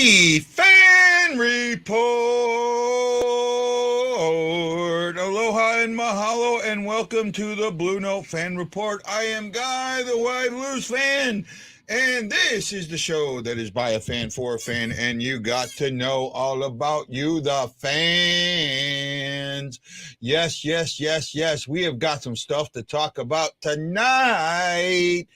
Hockey Fan Report. Aloha and mahalo and welcome to the BlueNote Fan Report. I am Guy, the White Blues fan, and this is the show that is by a fan for a fan, and you got to know all about you, the fans. Yes, we have got some stuff to talk about tonight.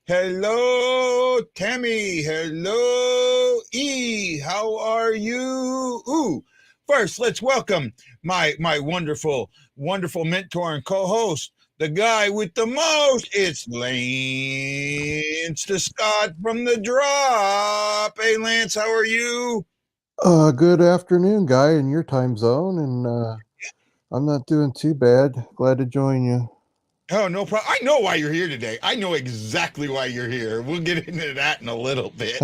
Hello, Tammy. Hello, E. How are you? Ooh, first, let's welcome my wonderful mentor and co-host, the guy with the most. It's Lance the Scott from the Drop. Hey, Lance, how are you? Good afternoon, Guy, in your time zone, and I'm not doing too bad. Glad to join you. Oh, no problem. I know why you're here today. I know exactly why you're here. We'll get into that in a little bit.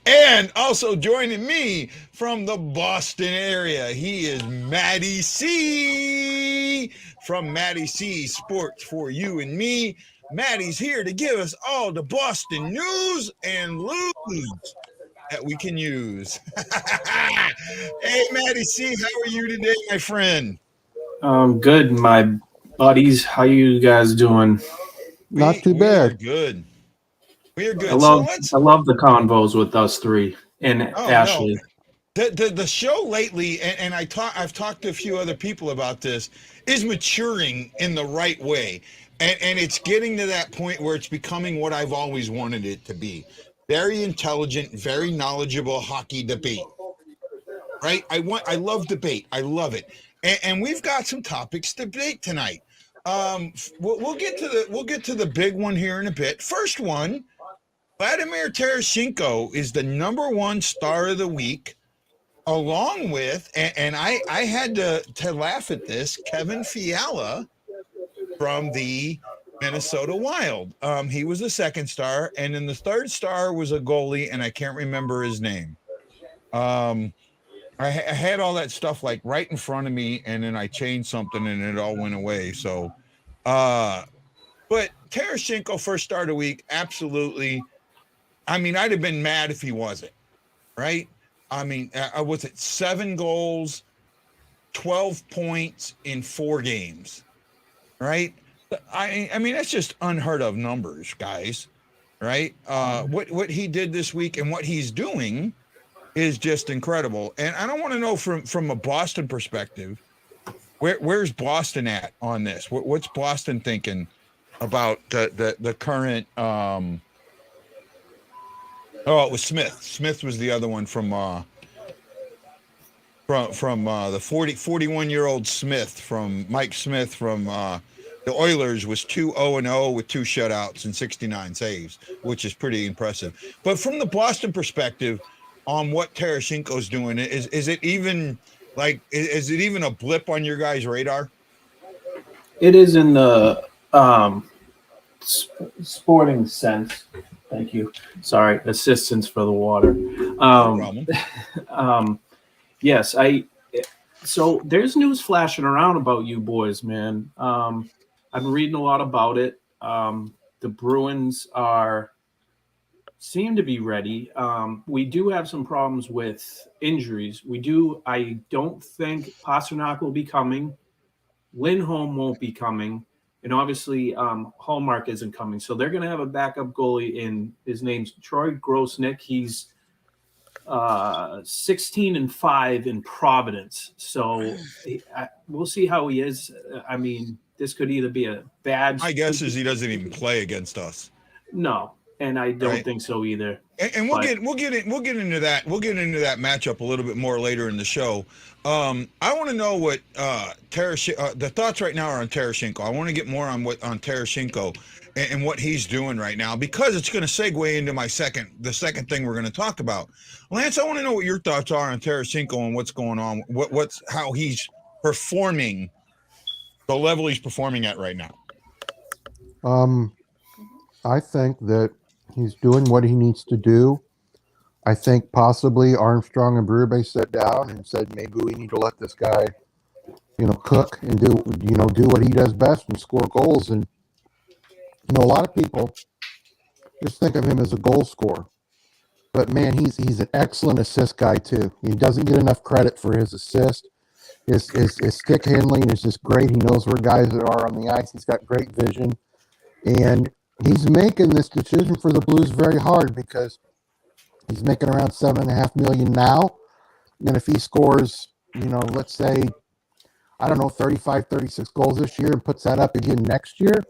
And also joining me from the Boston area, he is Matty C. from Matty C Sports for You and Me. Matty's here to give us all the Boston news and news that we can use. Hey, Matty C, how are you today, my friend? Good, my buddies. How you guys doing? Not too bad. We are good. I love the convos with us three and Ashley. No. The show lately, and I've talked to a few other people about this, is maturing in the right way, and it's getting to that point where it's becoming what I've always wanted it to be: very intelligent, very knowledgeable hockey debate. Right? I love debate. I love it. And we've got some topics to debate tonight. We'll get to the big one here in a bit. First one, Vladimir Tarasenko is the #1 star of the week, along with, and I had to laugh at this, Kevin Fiala from the Minnesota Wild. He was the second star, and then the third star was a goalie, and I can't remember his name. I had all that stuff like right in front of me, and then I changed something and it all went away. So, but Tarasenko first star of the week, absolutely. I mean, I'd have been mad if he wasn't, right? I mean, was it 7 goals, 12 points in 4 games, right? I mean, that's just unheard of numbers, guys, right? What he did this week and what he's doing is just incredible. And I don't want to know from a Boston perspective, where's Boston at on this? What's Boston thinking about the current it was Smith. Smith was the other one from the 41-year-old Smith, from Mike Smith from the Oilers, was 2-0-0 with 2 shutouts and 69 saves, which is pretty impressive. But from the Boston perspective, on what Tarasenko's doing, is it even a blip on your guys' radar? It is in the sporting sense. Thank you. Sorry, assistance for the water. No problem. Yes, so there's news flashing around about you boys, man. I've been reading a lot about it. The Bruins seem to be ready. We do have some problems with injuries. I don't think Pasternak will be coming. Lindholm won't be coming. And obviously, Hallmark isn't coming. So they're going to have a backup goalie his name's Troy Grosnick. He's 16-5 in Providence. So we'll see how he is. I mean, this could either be a bad... My guess is he doesn't even play against us. No. And I don't think so either. And we'll get into that. We'll get into that matchup a little bit more later in the show. I want to know what the thoughts right now are on Tarasenko. I want to get more on Tarasenko and what he's doing right now, because it's going to segue into the second thing we're going to talk about. Lance, I want to know what your thoughts are on Tarasenko and what's going on. How he's performing, the level he's performing at right now. I think that he's doing what he needs to do. I think possibly Armstrong and Berube sat down and said, maybe we need to let this guy, cook and do what he does best and score goals. And, a lot of people just think of him as a goal scorer. but man, he's an excellent assist guy too. He doesn't get enough credit for his assist. His stick handling is just great. He knows where guys are on the ice. He's got great vision, and he's making this decision for the Blues very hard because he's making around $7.5 million now, and if he scores, let's say, I don't know, 35, 36 goals this year and puts that up again next year,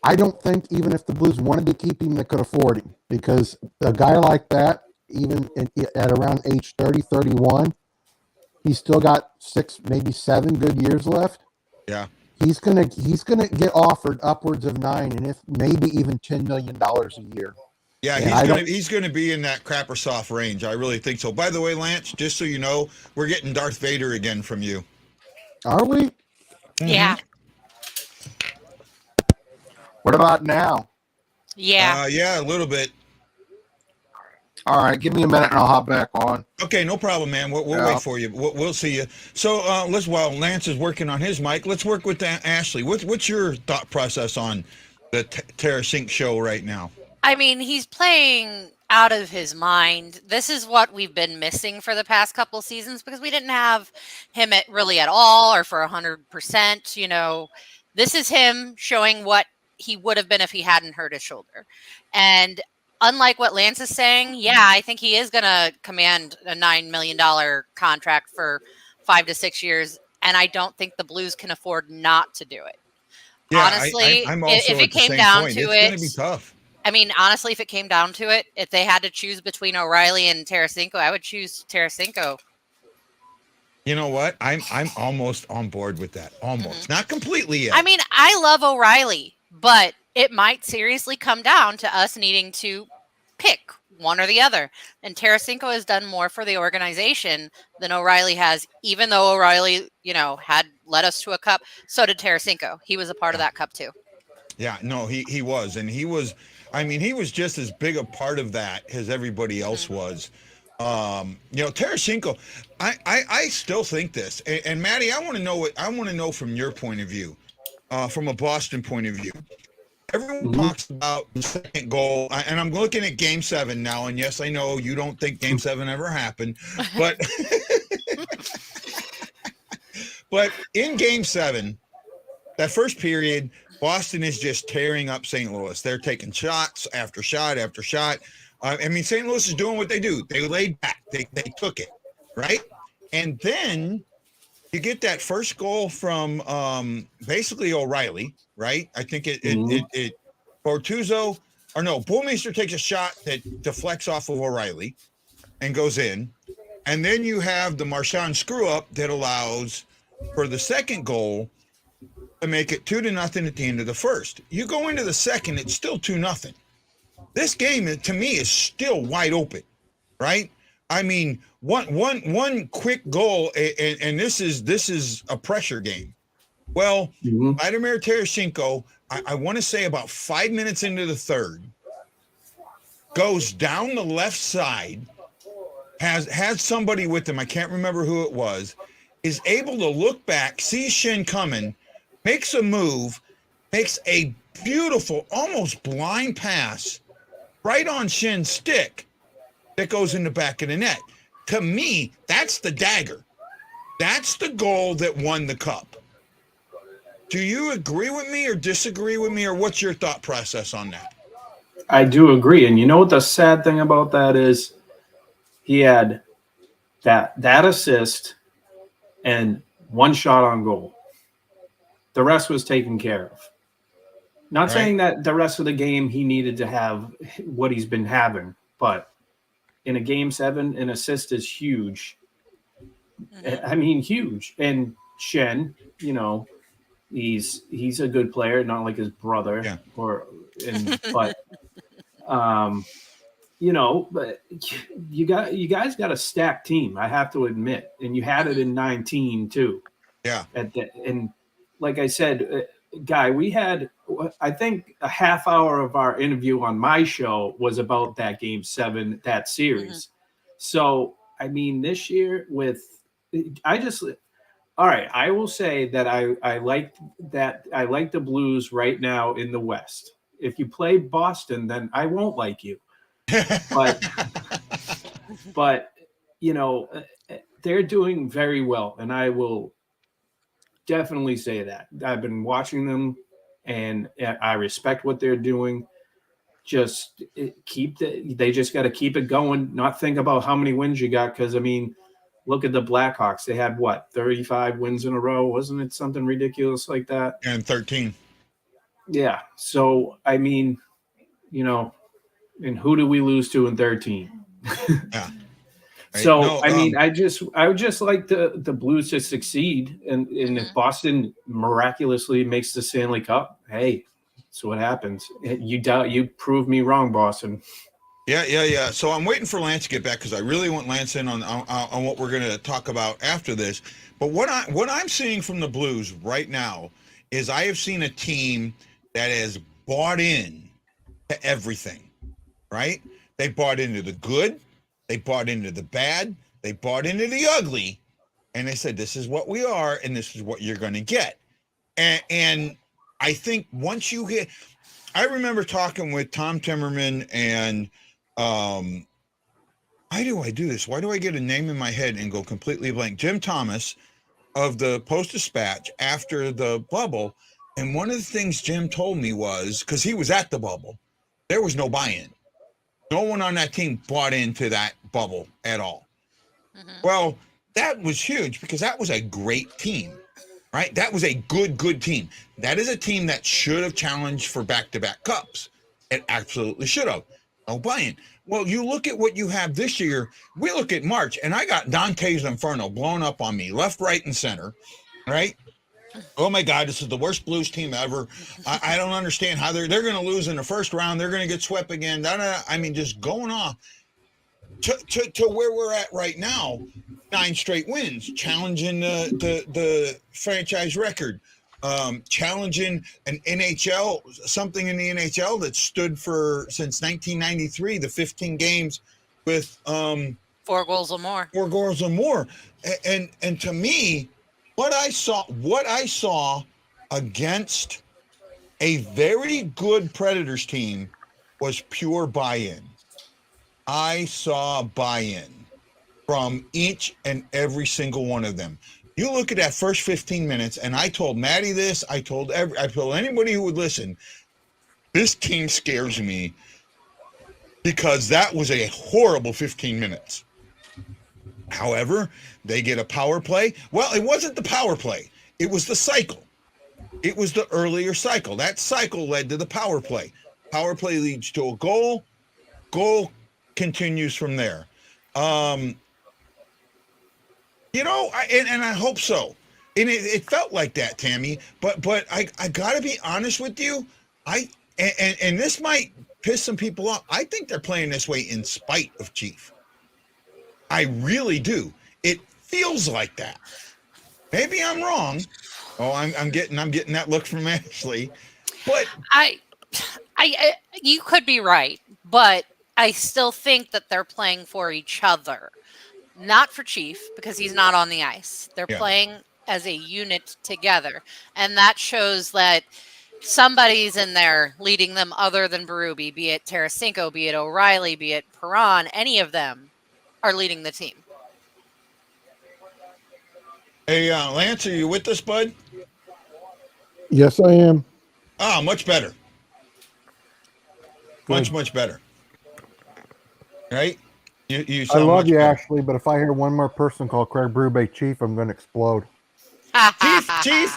I don't think even if the Blues wanted to keep him, they could afford him, because a guy like that, even at around age 30, 31, he's still got 6, maybe 7 good years left. Yeah. He's gonna get offered upwards of 9, and if maybe even $10 million a year. Yeah, he's gonna be in that crapper soft range. I really think so. By the way, Lance, just so you know, we're getting Darth Vader again from you. Are we? Mm-hmm. Yeah. What about now? Yeah. Yeah, a little bit. All right, give me a minute and I'll hop back on. Okay, no problem, man. We'll wait for you. We'll see you. So, while Lance is working on his mic, let's work with Ashley. What's your thought process on the Tarasenko show right now? I mean, he's playing out of his mind. This is what we've been missing for the past couple seasons because we didn't have him at all or for 100%. This is him showing what he would have been if he hadn't hurt his shoulder. And unlike what Lance is saying, yeah, I think he is going to command a $9 million contract for 5 to 6 years. And I don't think the Blues can afford not to do it. Yeah, honestly, I'm also if it at the came same down point. to It's it, going to be tough. I mean, honestly, if it came down to it, if they had to choose between O'Reilly and Tarasenko, I would choose Tarasenko. You know what? I'm almost on board with that. Almost. Mm-hmm. Not completely yet. I mean, I love O'Reilly, but it might seriously come down to us needing to pick one or the other. And Tarasenko has done more for the organization than O'Reilly has, even though O'Reilly, had led us to a cup. So did Tarasenko. He was a part of that cup too. Yeah, no, he was. And he was just as big a part of that as everybody else was. Tarasenko, I still think this. And Matty, I want to know from your point of view, from a Boston point of view. Everyone talks about the second goal, and I'm looking at Game 7 now, and yes, I know you don't think Game 7 ever happened, but but in Game 7, that first period, Boston is just tearing up St. Louis. They're taking shots after shot after shot. St. Louis is doing what they do. They laid back. They took it, right? And then you get that first goal from basically O'Reilly, right? I think Bortuzzo, or no, Bullmeister takes a shot that deflects off of O'Reilly and goes in. And then you have the Marchand screw up that allows for the second goal to make it 2-0 at the end of the first. You go into the second, it's still 2-0. This game, to me, is still wide open, right? I mean, one quick goal, and this is a pressure game. Well, Vladimir Tarasenko, I want to say about 5 minutes into the third, goes down the left side, has somebody with him, I can't remember who it was, is able to look back, sees Shin coming, makes a move, makes a beautiful, almost blind pass right on Shin's stick that goes in the back of the net. To me, that's the dagger. That's the goal that won the cup. Do you agree with me or disagree with me, or what's your thought process on that? I do agree. And you know what the sad thing about that is? He had that assist and one shot on goal. The rest was taken care of. Not saying that the rest of the game he needed to have what he's been having, but in a Game 7, an assist is huge. I mean, huge. And Shen, he's a good player, not like his brother. Yeah. But you guys got a stacked team, I have to admit, and you had it in 19 too. Yeah. And like I said, Guy, we had, I think, a half hour of our interview on my show was about that Game 7, that series. So, I mean, this year all right, I will say that I like the Blues right now in the West. If you play Boston, then I won't like you. But they're doing very well, and I will definitely say that. I've been watching them, and I respect what they're doing. Just they just got to keep it going. Not think about how many wins you got, because look at the Blackhawks. They had 35 wins in a row, wasn't it? Something ridiculous like that. And 13. Yeah. So and who do we lose to in 13? Yeah. So I would just like the Blues to succeed, and if Boston miraculously makes the Stanley Cup, hey, that's what happens. You prove me wrong, Boston. Yeah. So I'm waiting for Lance to get back because I really want Lance in on what we're going to talk about after this. But what I'm seeing from the Blues right now is I have seen a team that has bought in to everything. Right? They bought into the good. They bought into the bad. They bought into the ugly, and they said, "This is what we are, and this is what you're going to get." And I think once you hit, I remember talking with Tom Timmerman and why do I do this? Why do I get a name in my head and go completely blank? Jim Thomas of the Post-Dispatch after the bubble, and one of the things Jim told me was, because he was at the bubble, there was no buy-in. No one on that team bought into that bubble at all. Mm-hmm. Well, that was huge because that was a great team, right? That was a good team. That is a team that should have challenged for back-to-back cups. It absolutely should have. No buy-in. Well, you look at what you have this year. We look at March, and I got Dante's Inferno blown up on me, left, right, and center, right? Oh my God, this is the worst Blues team ever. I don't understand how they're going to lose in the first round. They're going to get swept again. Just going off to where we're at right now. 9 straight wins, challenging the franchise record, challenging an NHL, something in the NHL that stood for since 1993, the 15 games with 4 goals or more. 4 goals or more, and to me. What I saw against a very good Predators team was pure buy-in. I saw buy-in from each and every single one of them. You look at that first 15 minutes, and I told Matty this, I told anybody who would listen, this team scares me because that was a horrible 15 minutes. However, they get a power play. Well, it wasn't the power play. It was the cycle. It was the earlier cycle. That cycle led to the power play. Power play leads to a goal. Goal continues from there. And I hope so. And it felt like that, Tammy. But I got to be honest with you. And this might piss some people off. I think they're playing this way in spite of Chief. I really do. It feels like that. Maybe I'm wrong. Oh, I'm getting that look from Ashley. But you could be right, but I still think that they're playing for each other, not for Chief because he's not on the ice. They're playing as a unit together, and that shows that somebody's in there leading them other than Berube, be it Tarasenko, be it O'Reilly, be it Perron, any of them are leading the team. Hey, Lance, are you with us, bud? Yes, I am. Oh, much better. Good. Much better. Right? You I love you, better. Ashley, but if I hear one more person call Craig Berube Chief, I'm going to explode.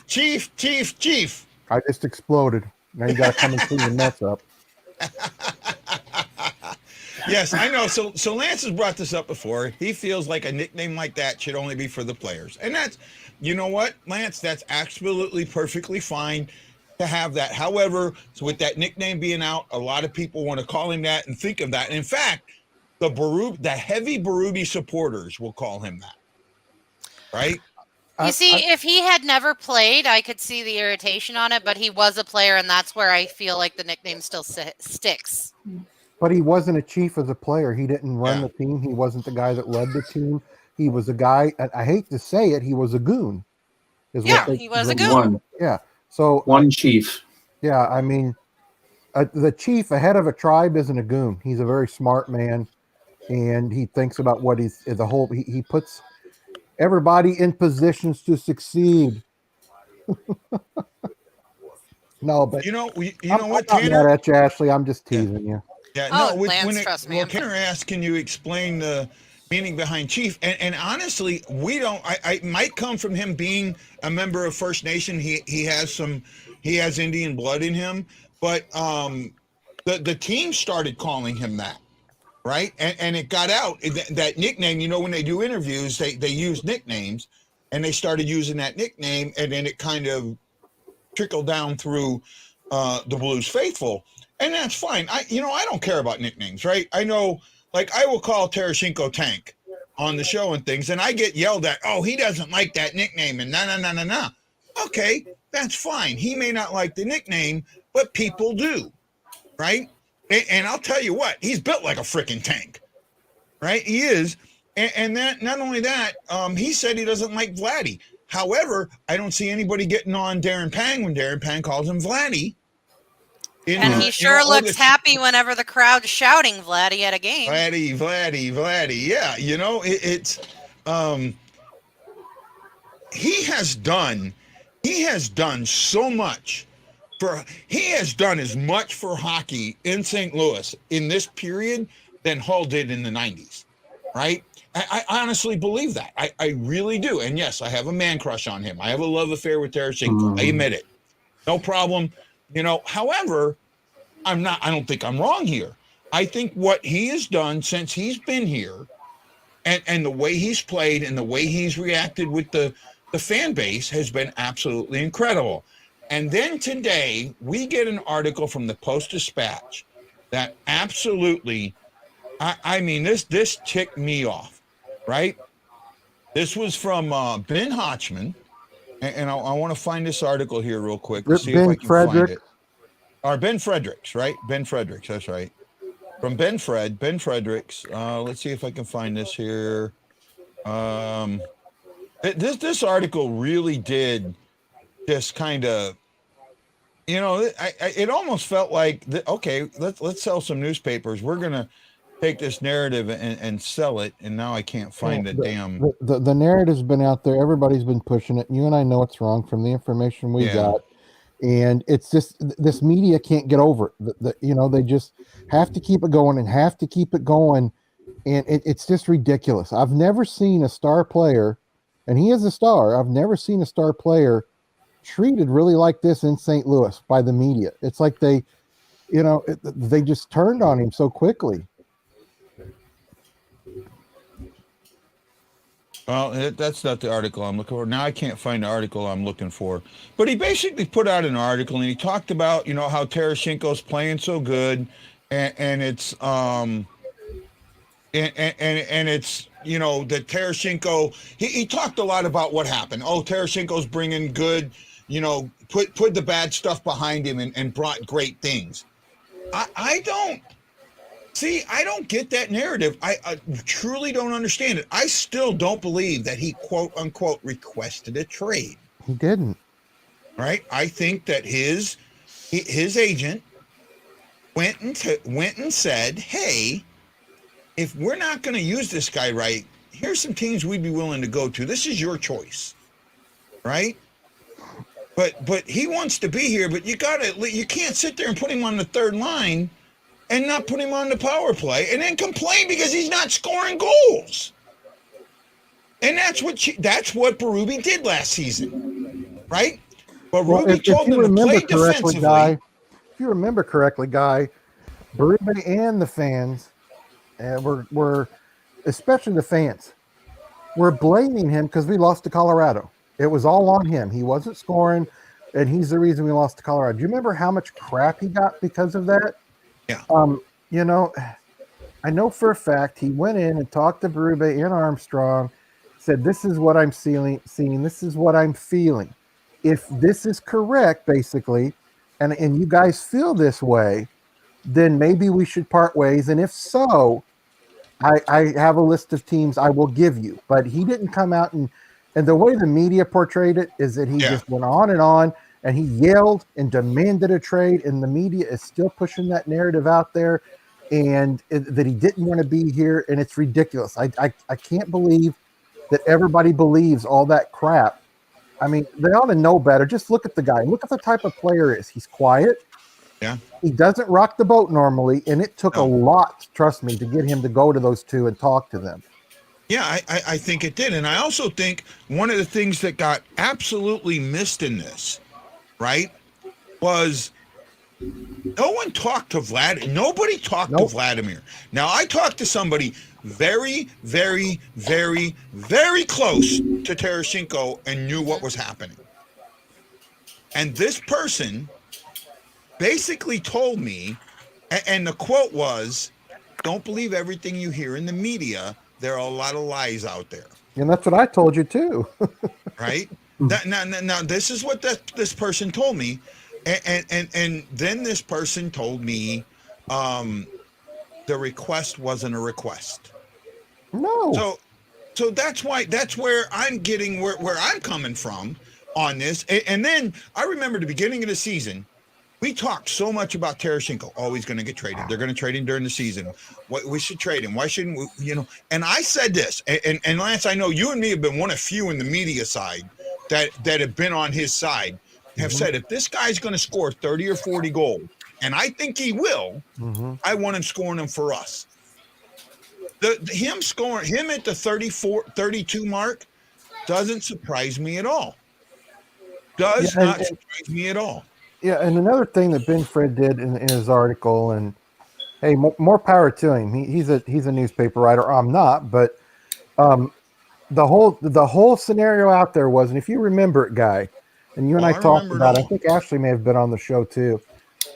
Chief. I just exploded. Now you got to come and clean your mess up. Yes, I know. So Lance has brought this up before. He feels like a nickname like that should only be for the players. And that's, you know what, Lance, that's absolutely perfectly fine to have that. However, so with that nickname being out, a lot of people want to call him that and think of that. And in fact, the heavy Berube supporters will call him that. Right? You see, if he had never played, I could see the irritation on it, but he was a player, and that's where I feel like the nickname still sticks. But he wasn't a Chief as a player. He didn't run the team. He wasn't the guy that led the team. He was a guy, I hate to say it, he was a goon. He was a goon. Yeah. So one Chief. Yeah, I mean, the chief ahead of a tribe isn't a goon. He's a very smart man, and he thinks about what he puts everybody in positions to succeed. No, but You know I'm what, not Tanner? mad at you, Ashley. I'm just teasing you. Yeah, Oh, no. Lance, trust me, I'm Tanner asked, can you explain the meaning behind chief? And honestly, we don't. I might come from him being a member of First Nation. He has Indian blood in him, but the team started calling him that, right? And it got out that nickname. You know, when they do interviews, they use nicknames, and they started using that nickname, and then it kind of trickled down through the Blues faithful, and that's fine. I don't care about nicknames, right? I know, like I will call Tarasenko Tank on the show and things, and I get yelled at. Oh, he doesn't like that nickname, and nah. Okay, that's fine. He may not like the nickname, but people do, right? And I'll tell you what, he's built like a freaking tank, right? He is, and that not only that, he said he doesn't like Vladdy. However, I don't see anybody getting on Darren Pang when Darren Pang calls him Vladdy. And he sure looks happy whenever the crowd's shouting Vladdy at a game. Vladdy. Yeah, it's he has done so much he has done as much for hockey in St. Louis in this period than Hull did in the 90s, right? I honestly believe that. I really do. And yes, I have a man crush on him. I have a love affair with Tarasenko. I admit it. No problem. However, I don't think I'm wrong here. I think what he has done since he's been here and the way he's played and the way he's reacted with the fan base has been absolutely incredible. And then today we get an article from the Post-Dispatch that absolutely, I mean, this ticked me off. Right? This was from Ben Hotchman, and I want to find this article here real quick to see if I can find it. Or Ben Fredericks, right? Ben Fredericks, that's right. From Ben Fredericks. Let's see if I can find this here. This article really did just kind of, it almost felt like, okay, let's sell some newspapers. We're gonna take this narrative and sell it, and now I can't find the narrative's been out there. Everybody's been pushing it. You and I know it's wrong from the information we got, and it's just this media can't get over it. They just have to keep it going and it's just ridiculous. I've never seen a star player, and he is a star. I've never seen a star player treated really like this in St. Louis by the media. It's like they just turned on him so quickly. Well, that's not the article I'm looking for. Now I can't find the article I'm looking for. But he basically put out an article, and he talked about, how Tarasenko's playing so good, and it's and it's that Tarasenko. He talked a lot about what happened. Oh, Tarasenko's bringing good, put the bad stuff behind him and brought great things. I don't get that narrative. I truly don't understand it. I still don't believe that he, quote unquote, requested a trade. He didn't. Right? I think that his agent went and said, hey, if we're not going to use this guy right, here's some teams we'd be willing to go to. This is your choice. Right? But he wants to be here, but you can't sit there and put him on the third line and not put him on the power play, and then complain because he's not scoring goals. And that's what Berube did last season, right? Berube told him to play defensively. If you remember correctly, Guy, Berube and the fans were, especially the fans, were blaming him because we lost to Colorado. It was all on him. He wasn't scoring, and he's the reason we lost to Colorado. Do you remember how much crap he got because of that? Yeah. I know for a fact he went in and talked to Berube and Armstrong, said, this is what I'm seeing, this is what I'm feeling. If this is correct, basically, and you guys feel this way, then maybe we should part ways. And if so, I have a list of teams I will give you. But he didn't come out and the way the media portrayed it is that he just went on and he yelled and demanded a trade, and the media is still pushing that narrative out there, and that he didn't want to be here, and it's ridiculous. I can't believe that everybody believes all that crap. I mean, they ought to know better. Just look at the guy. Look at the type of player he is. He's quiet. Yeah. He doesn't rock the boat normally, and it took a lot, trust me, to get him to go to those two and talk to them. Yeah, I think it did. And I also think one of the things that got absolutely missed in this, right, was no one talked to Vladimir. Nobody talked to Vladimir. Now, I talked to somebody very, very, very, very close to Tarasenko and knew what was happening. And this person basically told me, and the quote was, "Don't believe everything you hear in the media. There are a lot of lies out there." And that's what I told you too. Right? Now, this is what this person told me, and then this person told me the request wasn't a request. No. So that's where I'm getting where I'm coming from on this. And then I remember the beginning of the season, we talked so much about Tarasenko. Oh, he's going to get traded. They're going to trade him during the season. We should trade him. Why shouldn't we? You know. And I said this, and Lance, I know you and me have been one of few in the media side that have been on his side. Have said if this guy's going to score 30 or 40 goals, and I think he will, I want him scoring them for us. Him scoring him at the 34, 32 mark doesn't surprise me at all. Does not surprise me at all. Yeah, and another thing that Ben Fred did in his article, and hey, more power to him. He's a newspaper writer. I'm not, but the whole scenario out there was, and if you remember it, Guy, and you and I talked about it, I think Ashley may have been on the show too,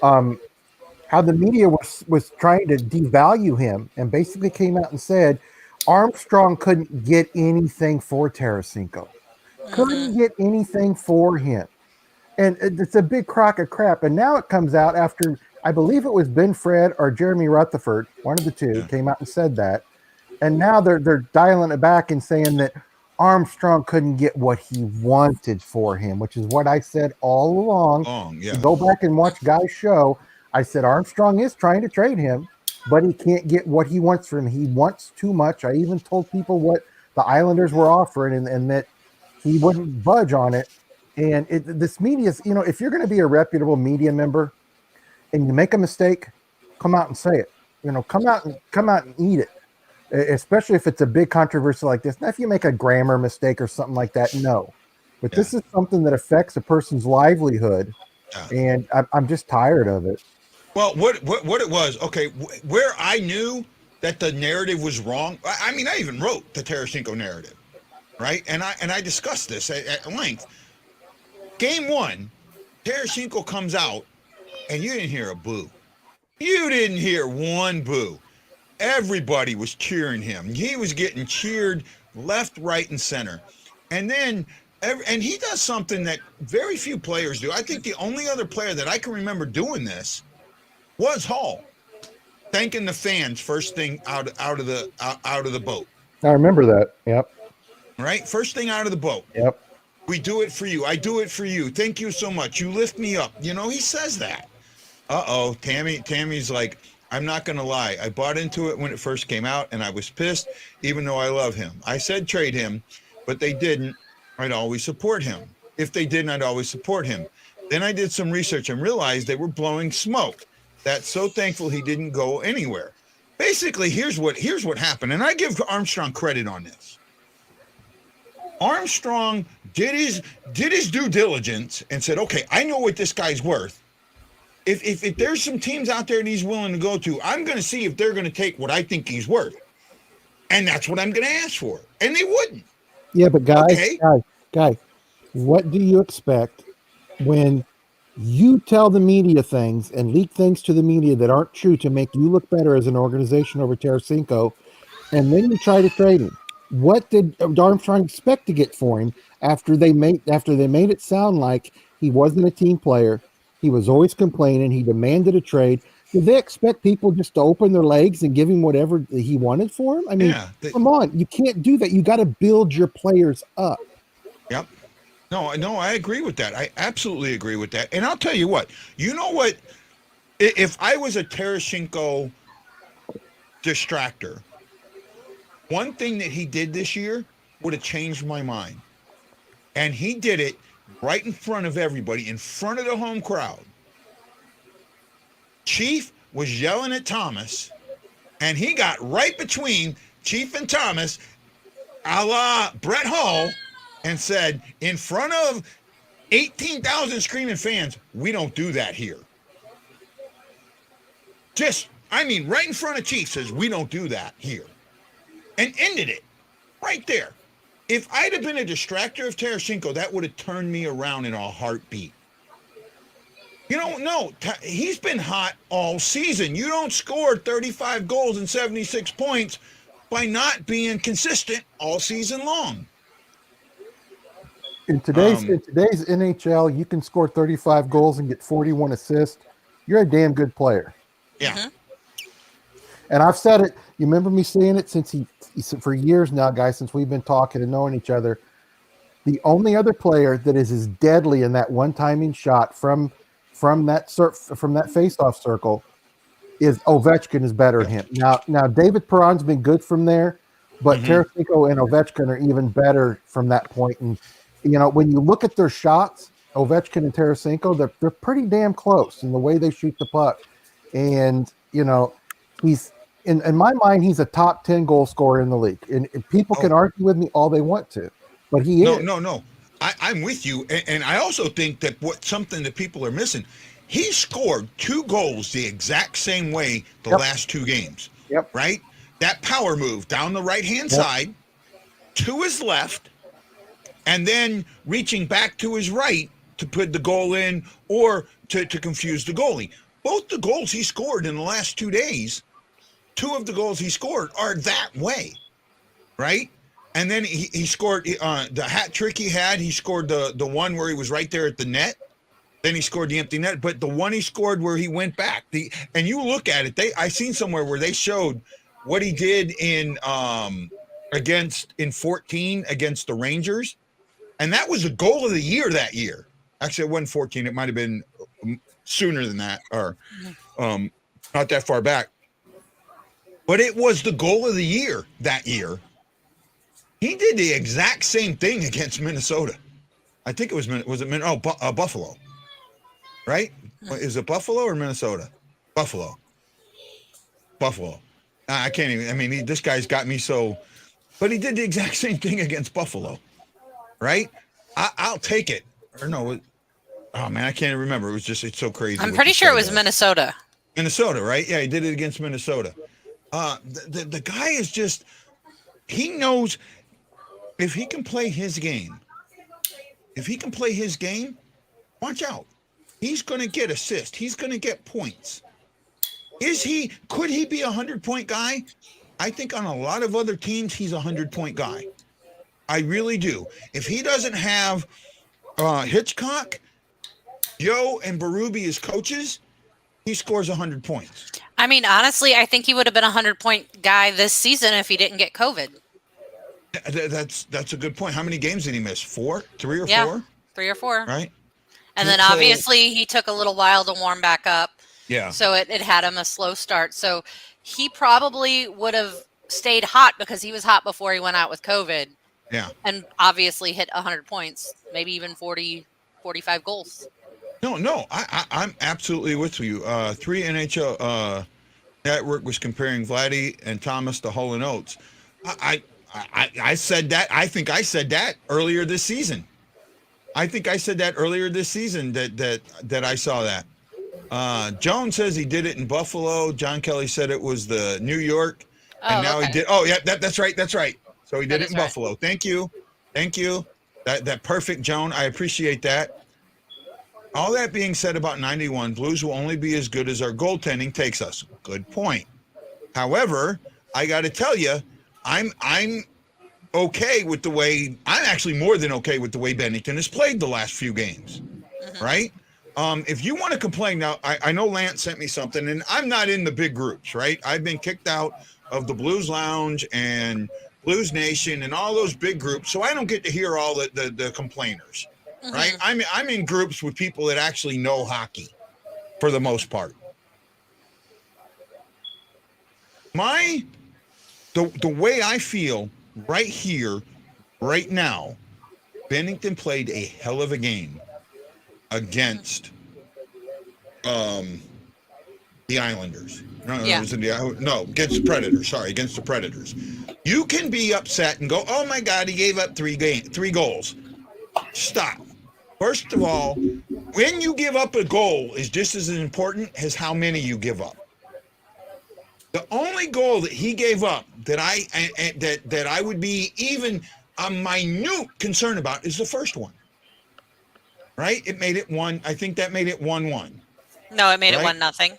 how the media was trying to devalue him and basically came out and said Armstrong couldn't get anything for Tarasenko, couldn't get anything for him. And it's a big crock of crap. And now it comes out after, I believe it was Ben Fred or Jeremy Rutherford, one of the two, came out and said that. And now they're dialing it back and saying that Armstrong couldn't get what he wanted for him, which is what I said all along. Go back and watch Guy's show. I said Armstrong is trying to trade him, but he can't get what he wants from him. He wants too much. I even told people what the Islanders were offering and that he wouldn't budge on it. And this media is, if you're going to be a reputable media member and you make a mistake, come out and say it. Come out and eat it, especially if it's a big controversy like this. Now, if you make a grammar mistake or something like that, no. But this is something that affects a person's livelihood, and I'm just tired of it. Well, what it was, okay, where I knew that the narrative was wrong, I mean, I even wrote the Tarasenko narrative, right? And I discussed this at length. Game 1, Tarasenko comes out, and you didn't hear a boo. You didn't hear one boo. Everybody was cheering him. He was getting cheered left, right, and center. And then, and he does something that very few players do. I think the only other player that I can remember doing this was Hall, thanking the fans first thing out of the boat. I remember that. Yep. Right, first thing out of the boat. Yep. We do it for you. I do it for you. Thank you so much. You lift me up. He says that. Tammy's like, I'm not going to lie. I bought into it when it first came out, and I was pissed, even though I love him. I said trade him, but they didn't. I'd always support him. If they didn't, I'd always support him. Then I did some research and realized they were blowing smoke. That's so thankful he didn't go anywhere. Basically, here's what happened, and I give Armstrong credit on this. Armstrong did his due diligence and said, okay, I know what this guy's worth. If there's some teams out there that he's willing to go to, I'm going to see if they're going to take what I think he's worth. And that's what I'm going to ask for. And they wouldn't. Yeah, but guys, what do you expect when you tell the media things and leak things to the media that aren't true to make you look better as an organization over Tarasenko, and then you try to trade him? What did Armstrong expect to get for him after they made it sound like he wasn't a team player? He was always complaining. He demanded a trade. Did they expect people just to open their legs and give him whatever he wanted for him? I mean, come on. You can't do that. You got to build your players up. Yep. No, I agree with that. I absolutely agree with that. And I'll tell you what. You know what? If I was a Tarasenko distractor, one thing that he did this year would have changed my mind. And he did it right in front of everybody, in front of the home crowd. Chief was yelling at Thomas, and he got right between Chief and Thomas, a la Brett Hull, and said, in front of 18,000 screaming fans, we don't do that here. Right in front of Chief, says, we don't do that here. And ended it right there. If I'd have been a distractor of Tarasenko, that would have turned me around in a heartbeat. You don't know. He's been hot all season. You don't score 35 goals and 76 points by not being consistent all season long. In today's NHL, you can score 35 goals and get 41 assists. You're a damn good player. Yeah. Mm-hmm. And I've said it. You remember me saying it since for years now, guys, since we've been talking and knowing each other. The only other player that is as deadly in that one-timing shot from that face-off circle is Ovechkin is better than him. Now David Perron's been good from there, but Tarasenko and Ovechkin are even better from that point. And when you look at their shots, Ovechkin and Tarasenko, they're pretty damn close in the way they shoot the puck. And he's in my mind, he's a top 10 goal scorer in the league. And people can argue with me all they want to, but he is. No. I'm with you. And I also think that something that people are missing, he scored 2 goals the exact same way the last 2 games. Yep. Right? That power move down the right-hand side to his left, and then reaching back to his right to put the goal in or to confuse the goalie. Both the goals he scored in the last 2 days, 2 of the goals he scored are that way, right? And then he scored the hat trick he had. He scored the one where he was right there at the net. Then he scored the empty net. But the one he scored where he went back, and you look at it, I seen somewhere where they showed what he did in 14 against the Rangers, and that was the goal of the year that year. Actually, it wasn't 14. It might have been sooner than that, or not that far back. But it was the goal of the year that year. He did the exact same thing against Minnesota. I think it was Buffalo, right? Is it Buffalo or Minnesota? Buffalo. I can't even. I mean, this guy's got me so. But he did the exact same thing against Buffalo, right? I'll take it. Or no, oh man, I can't even remember. It was just it's so crazy. I'm pretty sure it was Minnesota. Minnesota, right? Yeah, he did it against Minnesota. The guy is just. He knows. If he can play his game, watch out. He's going to get assists. He's going to get points. Could he be a 100-point guy? I think on a lot of other teams, he's a 100-point guy. I really do. If he doesn't have Hitchcock, Joe, and Berube as coaches, he scores 100 points. I mean, honestly, I think he would have been a 100-point guy this season if he didn't get COVID. That's a good point. How many games did he miss? 4? 3 or 4? Yeah, 3 or 4. Right. And then obviously he took a little while to warm back up. Yeah. So it had him a slow start. So he probably would have stayed hot because he was hot before he went out with COVID. Yeah. And obviously hit 100 points, maybe even 40, 45 goals. No, I'm absolutely with you. 3 NHL Network was comparing Vladdy and Thomas to Hull and Oates. I said that. I think I said that earlier this season. That I saw that. Jones says he did it in Buffalo. John Kelly said it was the New York. And now he did. Oh, yeah, that's right. So he did it in Buffalo. Thank you. That perfect, Joan. I appreciate that. All that being said about 91, Blues will only be as good as our goaltending takes us. Good point. However, I got to tell you, I'm okay with the way – I'm actually more than okay with the way Bennington has played the last few games, right? If you want to complain now, I know Lance sent me something, and I'm not in the big groups, right? I've been kicked out of the Blues Lounge and Blues Nation and all those big groups, so I don't get to hear all the complainers, right? I'm in groups with people that actually know hockey for the most part. The way I feel right here, right now, Bennington played a hell of a game against the Islanders. Against the Predators. Sorry, against the Predators. You can be upset and go, "Oh my God, he gave up three goals." Stop. First of all, when you give up a goal is just as important as how many you give up. The only goal that he gave up that I would be even a minute concern about is the first one. Right? It made it one. I think that made it 1-1. No, it made it Right? 1-0.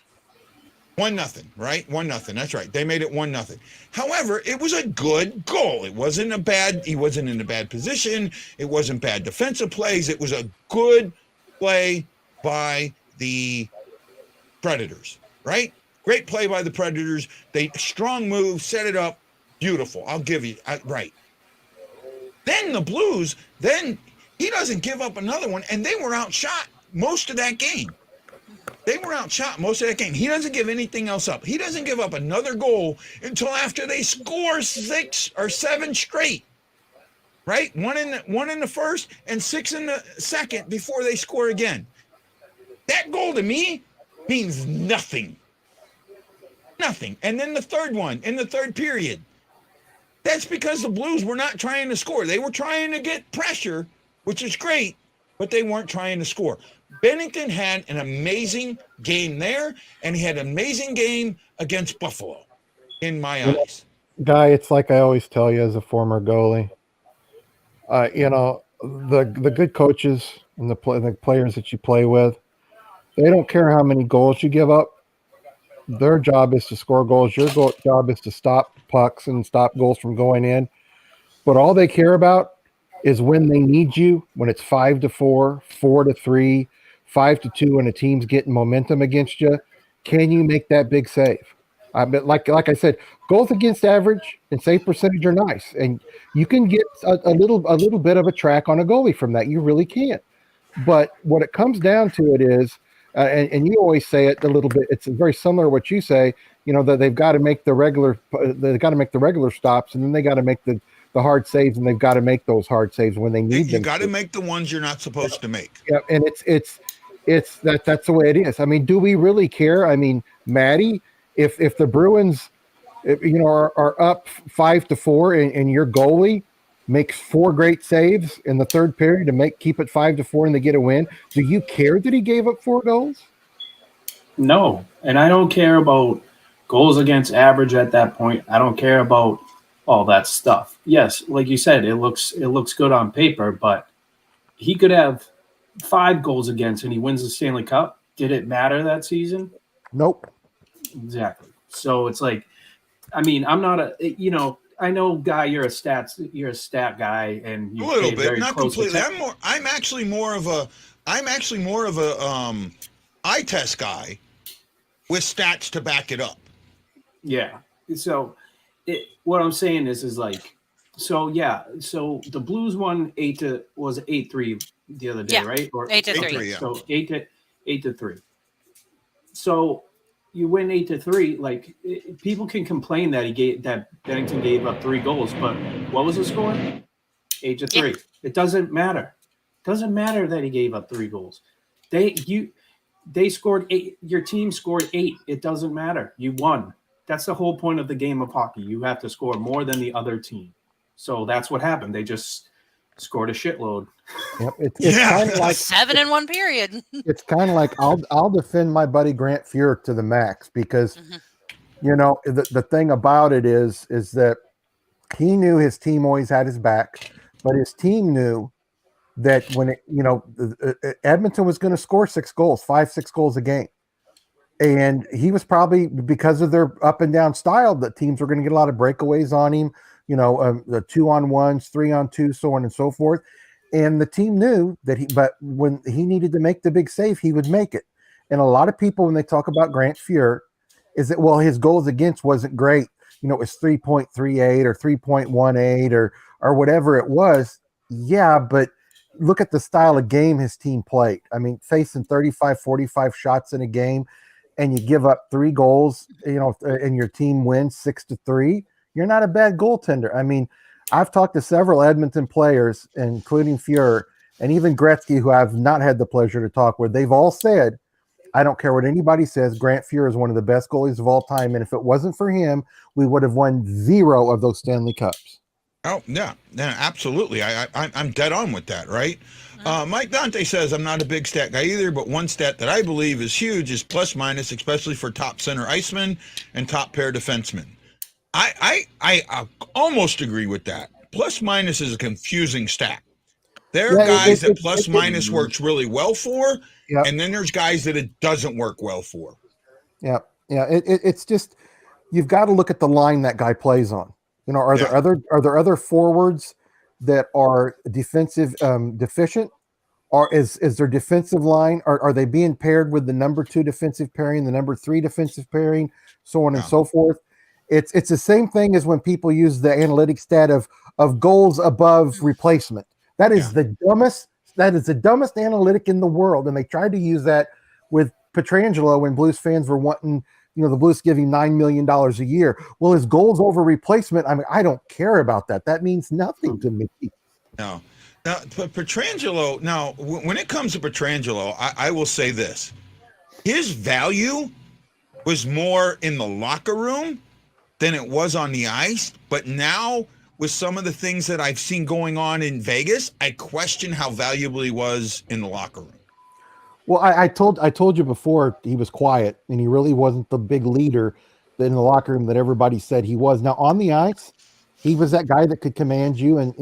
1-0, right? 1-0. That's right. They made it 1-0. However, it was a good goal. He wasn't in a bad position. It wasn't bad defensive plays. It was a good play by the Predators, right? Great play by the Predators. Strong move, set it up. Beautiful. I'll give you, right. Then the Blues, he doesn't give up another one, and they were outshot most of that game. He doesn't give anything else up. He doesn't give up another goal until after they score 6 or 7 straight. Right? One in the first and 6 in the second before they score again. That goal to me means nothing. Nothing. And then the third one in the third period. That's because the Blues were not trying to score. They were trying to get pressure, which is great, but they weren't trying to score. Bennington had an amazing game there, and he had an amazing game against Buffalo, in my eyes. Guy, it's like I always tell you as a former goalie. The good coaches and the players that you play with, they don't care how many goals you give up. Their job is to score goals. Your job is to stop pucks and stop goals from going in. But all they care about is when they need you, when it's 5-4, 4-3, 5-2, and a team's getting momentum against you. Can you make that big save? But like I said, goals against average and save percentage are nice, and you can get a little bit of a track on a goalie from that. You really can. But what it comes down to it is, and you always say it a little bit. It's very similar to what you say. That they've got to make the regular stops, and then they got to make the hard saves, and they've got to make those hard saves when they need them. You got to make the ones you're not supposed to make. Yeah, and that's the way it is. I mean, do we really care? I mean, Matty, if the Bruins, are up 5-4, and your goalie makes 4 great saves in the third period to keep it 5-4, and they get a win, do you care that he gave up 4 goals? No, and I don't care about goals against average at that point. I don't care about all that stuff. Yes, like you said, it looks good on paper, but he could have 5 goals against and he wins the Stanley Cup. Did it matter that season? Nope. Exactly. So it's like, I mean, I'm not I know, Guy, you're a stat guy, and you a little pay bit, very not close completely. attention. I'm actually more of a eye test guy with stats to back it up. Yeah. So what I'm saying is like, so the Blues won 8-3 the other day, right? Or 8-3. Yeah. So 8-3. So you win 8-3. Like, people can complain that Bennington gave up 3 goals, but what was the score? 8-3. Yeah. It doesn't matter. It doesn't matter that he gave up 3 goals. They scored 8. Your team scored 8. It doesn't matter. You won. That's the whole point of the game of hockey. You have to score more than the other team. So that's what happened. They just scored a shitload. Yep. It's kind of like 7 in 1 period. It's kind of like I'll defend my buddy Grant Fuhr to the max, because the thing about it is that he knew his team always had his back, but his team knew that when Edmonton was going to score 6 goals, 5-6 goals a game. And he was probably, because of their up and down style, that teams were going to get a lot of breakaways on him, the 2-on-1s, 3-on-2, so on and so forth. And the team knew that but when he needed to make the big save, he would make it. And a lot of people, when they talk about Grant Fuhr, is that, well, his goals against wasn't great. It was 3.38 or 3.18 or whatever it was. Yeah, but look at the style of game his team played. I mean, facing 35, 45 shots in a game, and you give up 3 goals, and your team wins 6-3, you're not a bad goaltender. I mean, I've talked to several Edmonton players, including Fuhr and even Gretzky, who I've not had the pleasure to talk with. They've all said, I don't care what anybody says, Grant Fuhr is one of the best goalies of all time, and if it wasn't for him, we would have won 0 of those Stanley Cups. Oh, yeah, absolutely. I'm dead on with that, right? Mike Dante says, I'm not a big stat guy either, but one stat that I believe is huge is plus minus, especially for top center icemen and top pair defensemen. I almost agree with that. Plus minus is a confusing stat. There are guys that plus minus works really well for, and then there's guys that it doesn't work well for. Yeah. It's just, you've got to look at the line that guy plays on. Are there other forwards that are defensive deficient? Or is their defensive line, are they being paired with the number 2 defensive pairing, the number 3 defensive pairing, so on and so forth? It's the same thing as when people use the analytic stat of goals above replacement. That is the dumbest analytic in the world. And they tried to use that with Pietrangelo when Blues fans were wanting, the Blues giving $9 million a year. Well, his goals over replacement, I mean, I don't care about that. That means nothing to me. No. Now, Pietrangelo, when it comes to Pietrangelo, I will say this. His value was more in the locker room than it was on the ice. But now, with some of the things that I've seen going on in Vegas, I question how valuable he was in the locker room. Well, I told you before, he was quiet, and he really wasn't the big leader in the locker room that everybody said he was. Now, on the ice, he was that guy that could command you, and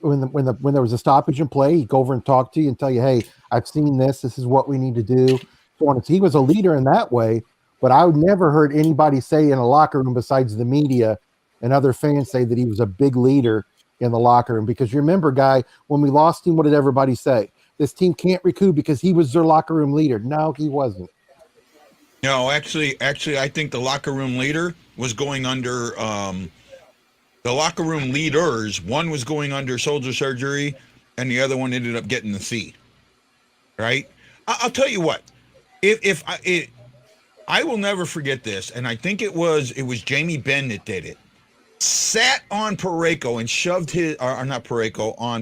when there was a stoppage in play, he'd go over and talk to you and tell you, hey, I've seen this. This is what we need to do. So on. He was a leader in that way, but I never heard anybody say in a locker room besides the media and other fans say that he was a big leader in the locker room. Because you remember, Guy, when we lost him, what did everybody say? This team can't recoup because he was their locker room leader. No, he wasn't. No, actually, I think the locker room leader was going under the locker room leaders. One was going under shoulder surgery, and the other one ended up getting the C. Right? I'll tell you what. I will never forget this, and I think it was Jamie Benn that did it. Sat on Parayko and shoved on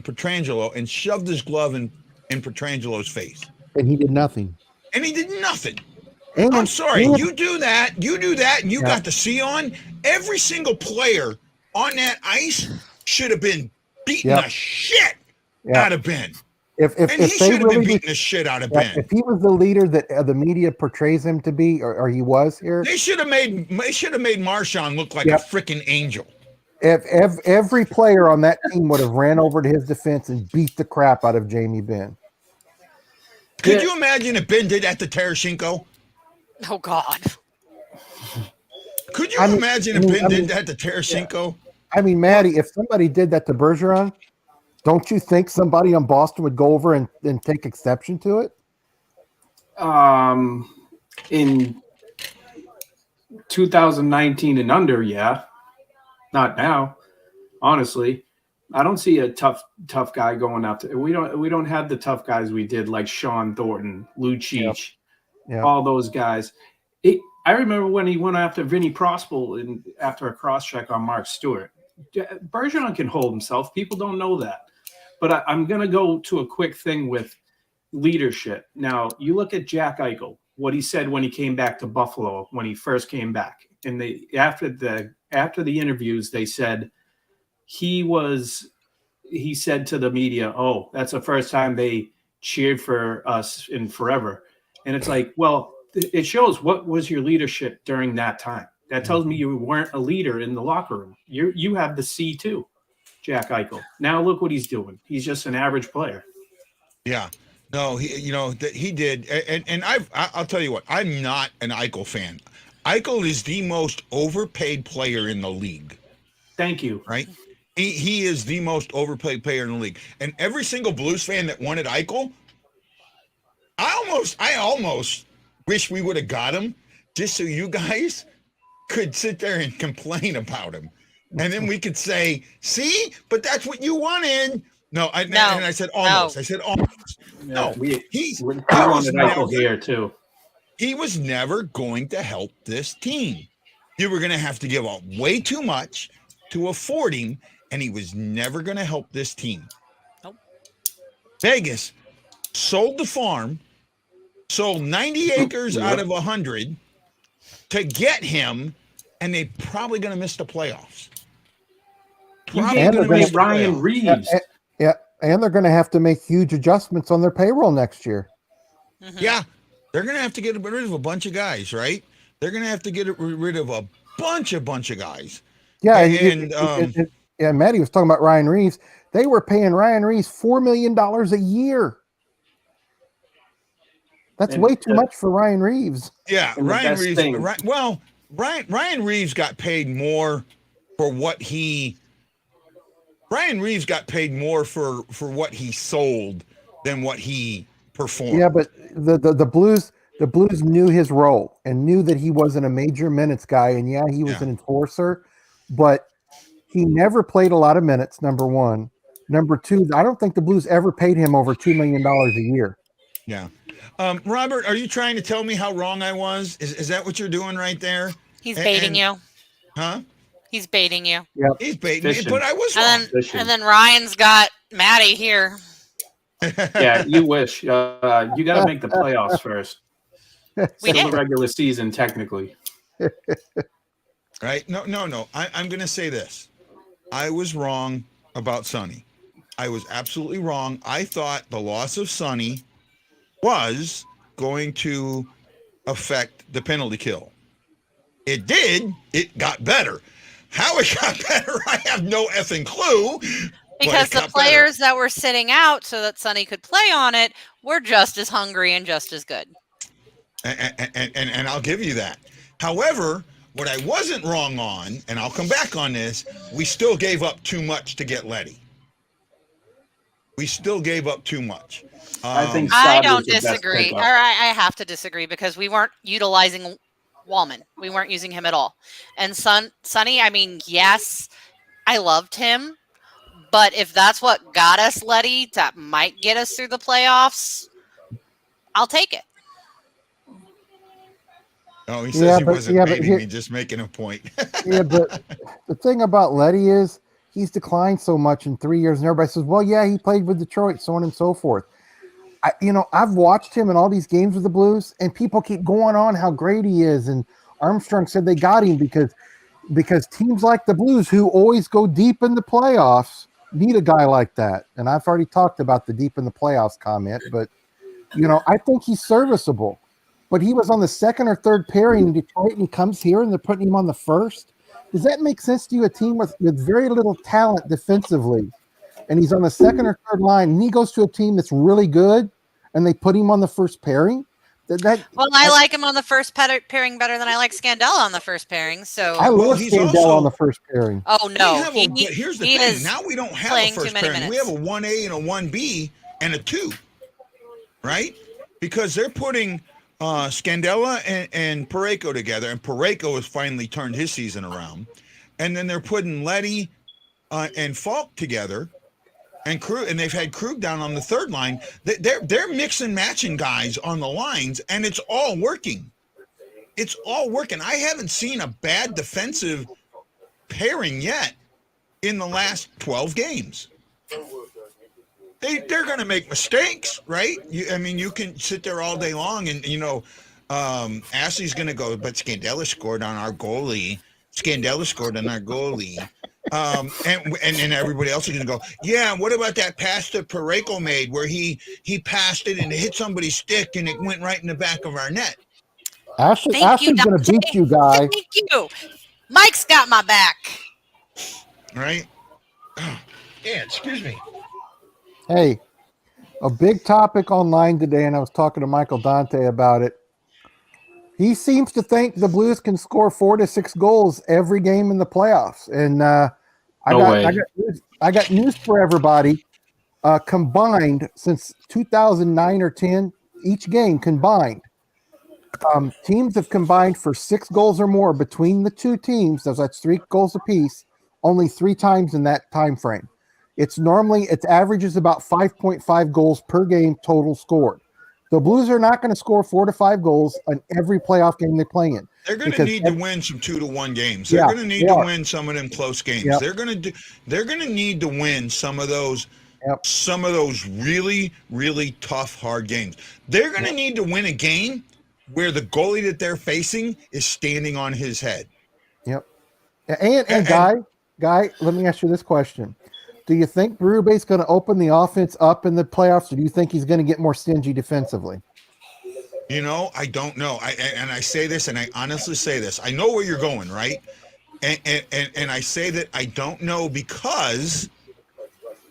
Pietrangelo and shoved his glove in Pietrangelo's face. And he did nothing. And I'm sorry, you do that, and you got the C on. Every single player on that ice should have been beating the shit out of Ben. If he should have been beating the shit out of Ben. If he was the leader that the media portrays him to be, or he was here, they should have made Marchand look like a freaking angel. If every player on that team would have ran over to his defense and beat the crap out of Jamie Benn. Could you imagine if Ben did that to Tarasenko? Oh God. Could you imagine if Ben did that to Tarasenko? I mean, Matty, if somebody did that to Bergeron, don't you think somebody on Boston would go over and take exception to it? In 2019 and under, yeah. Not now, honestly. I don't see a tough guy going after. We don't have the tough guys we did, like Sean Thornton, Lucic, all those guys. I remember when he went after Vinny Prospel after a cross check on Mark Stewart. Bergeron can hold himself. People don't know that. But I'm going to go to a quick thing with leadership. Now, you look at Jack Eichel, what he said when he came back to Buffalo, when he first came back. And after the interviews, they said he said to the media, oh, that's the first time they cheered for us in forever. And it's like, well, it shows what was your leadership during that time. That tells me you weren't a leader in the locker room. You have the C too, Jack Eichel. Now look what he's doing. He's just an average player. Yeah. No, he did. And I'll tell you what, I'm not an Eichel fan. Eichel is the most overpaid player in the league. Thank you. Right? He is the most overpaid player in the league. And every single Blues fan that wanted Eichel, I almost wish we would have got him just so you guys could sit there and complain about him. And then we could say, see, but that's what you wanted. No, and I said almost. I said almost. Yeah, No, we he wanted was Eichel never, here too. he was never going to help this team. You were going to have to give up way too much to afford him, and he was never going to help this team. Nope. Vegas sold the farm, sold 90 acres out of 100 to get him, and they're probably going to miss the playoffs. You gave away Ryan Reeves. Yeah, and they're going to have to make huge adjustments on their payroll next year. Mhm. Yeah, they're going to have to get rid of a bunch of guys, right? They're going to have to get rid of a bunch of guys. Yeah, and Matty was talking about Ryan Reeves. They were paying Ryan Reeves $4 million a year. That's way too much for Ryan Reeves. Yeah, Ryan Reeves. Ryan Reeves got paid more for what he. Ryan Reeves got paid more for what he sold than what he performed. Yeah, but the Blues knew his role and knew that he wasn't a major minutes guy. And yeah, he was an enforcer, but he never played a lot of minutes, number one. Number two, I don't think the Blues ever paid him over $2 million a year. Yeah. Robert, are you trying to tell me how wrong I was? Is that what you're doing right there? He's baiting you. Huh? He's baiting you. Yeah, he's baiting me, but I was wrong. And then Ryan's got Matty here. Yeah, you wish. You got to make the playoffs first. We Still did. the regular season, technically. Right? No. I'm going to say this. I was wrong about Sonny. I was absolutely wrong. I thought the loss of Sonny was going to affect the penalty kill. It did. It got better. How it got better, I have no effing clue. Because the players that were sitting out so that Sonny could play on it were just as hungry and just as good. And I'll give you that. However, what I wasn't wrong on, and I'll come back on this, we still gave up too much to get Letty. We still gave up too much. I don't disagree. Or I have to disagree because we weren't utilizing Wallman. We weren't using him at all. And Sonny, I mean, yes, I loved him. But if that's what got us Letty, that might get us through the playoffs, I'll take it. Oh, he says he wasn't baiting me, just making a point. Yeah, but the thing about Letty is he's declined so much in 3 years, and everybody says, well, yeah, he played with Detroit, so on and so forth. I've watched him in all these games with the Blues, and people keep going on how great he is. And Armstrong said they got him because teams like the Blues, who always go deep in the playoffs, need a guy like that. And I've already talked about the deep in the playoffs comment, but I think he's serviceable. But he was on the second or third pairing in Detroit, and he comes here and they're putting him on the first. Does that make sense to you? A team with very little talent defensively, and he's on the second or third line, and he goes to a team that's really good, and they put him on the first pairing. I like him on the first pairing better than I like Scandella on the first pairing. So I love Scandella on the first pairing. Oh no! But here's the thing: now we don't have a first pairing. We have a 1A and a 1B and a 2, right? Because they're putting Scandella and Parayko together, and Parayko has finally turned his season around, and then they're putting Letty and Falk together. And they've had Krug down on the third line. They're mix and matching guys on the lines, and it's all working. It's all working. I haven't seen a bad defensive pairing yet in the last 12 games. They're going to make mistakes, right? You can sit there all day long, and Ashley's going to go, but Scandella scored on our goalie. Scandella scored on our goalie. And everybody else is going to go, yeah, what about that pass that Parayko made where he passed it and it hit somebody's stick and it went right in the back of our net? Ashley's going to beat you, guy. Thank you. Mike's got my back. Right? Oh, yeah, excuse me. Hey, a big topic online today, and I was talking to Michael Dante about it. He seems to think the Blues can score 4 to 6 goals every game in the playoffs. And I got news for everybody. Combined since 2009 or 10, each game combined, teams have combined for 6 goals or more between the two teams. That's 3 goals apiece, only 3 times in that time frame. It's normally, its average is about 5.5 goals per game total scored. The Blues are not going to score 4 to 5 goals on every playoff game they play in. They're going to need to win some 2-1 games. They're Yeah, going to need they to are. win some of them close games. Yep. They're going to need to win some of those Yep. some of those really, really tough, hard games. They're going to need to win a game where the goalie that they're facing is standing on his head. Yep. And Guy, let me ask you this question. Do you think Berube's going to open the offense up in the playoffs, or do you think he's going to get more stingy defensively? You know, I don't know. I say this, and I honestly say this. I know where you're going, right? And I say that I don't know because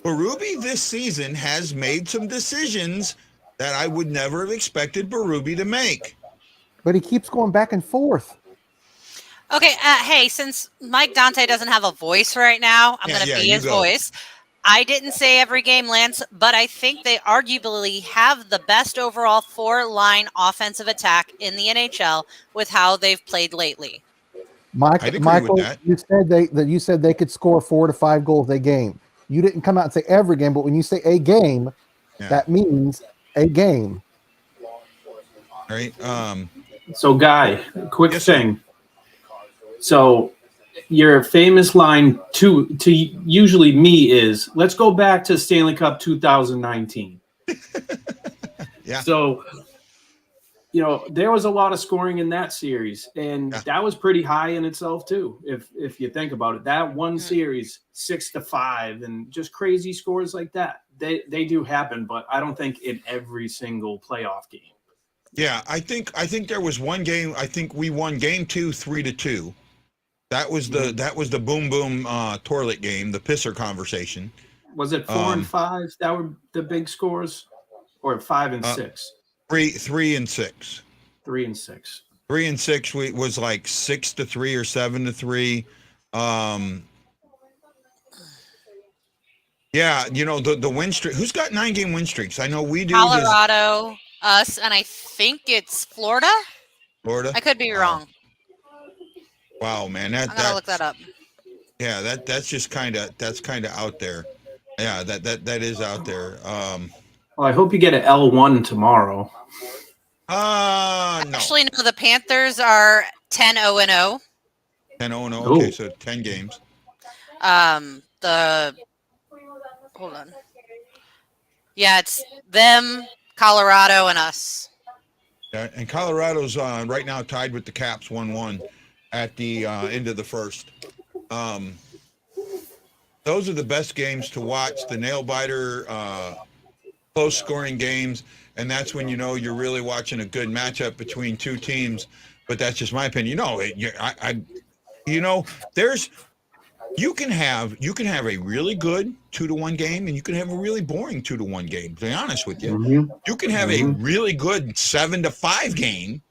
Berube this season has made some decisions that I would never have expected Berube to make. But he keeps going back and forth. Okay, hey, since Mike Dante doesn't have a voice right now, I'm going to be his voice. I didn't say every game, Lance, but I think they arguably have the best overall 4-line offensive attack in the NHL with how they've played lately. Michael, you said they could score 4 to 5 goals a game. You didn't come out and say every game, but when you say a game, that means a game. All right. So, Guy, quick thing. So, your famous line to usually me is, let's go back to Stanley Cup 2019. Yeah. So, you know, there was a lot of scoring in that series, and that was pretty high in itself too. If you think about it, that one series 6-5 and just crazy scores like that, they do happen, but I don't think in every single playoff game. Yeah, I think there was one game. I think we won game 2, 3-2. That was the boom boom toilet game, the pisser conversation. Was it 4 and 5? That were the big scores, or 5 and 6? 3 and 6. 3 and 6. 3 and 6 was like 6-3 or 7-3. Yeah, you know the win streak. Who's got 9-game win streaks? I know we do. Colorado, us, and I think it's Florida. Florida. I could be wrong. Wow, man, I'm gonna look that up. Yeah, that's just kind of out there. Yeah, that is out there. Well, I hope you get an L1 tomorrow. No. Actually, no. The Panthers are 10-0-0. 10-0-0. Okay, so 10 games. Hold on. Yeah, it's them, Colorado, and us. Yeah, and Colorado's right now tied with the Caps 1-1 at the end of the first. Those are the best games to watch. The nail biter, close scoring games, and that's when you know you're really watching a good matchup between two teams. But that's just my opinion. You can have a really good 2-1 game, and you can have a really boring 2-1 game. To be honest with you, you can have a really good 7-5 game,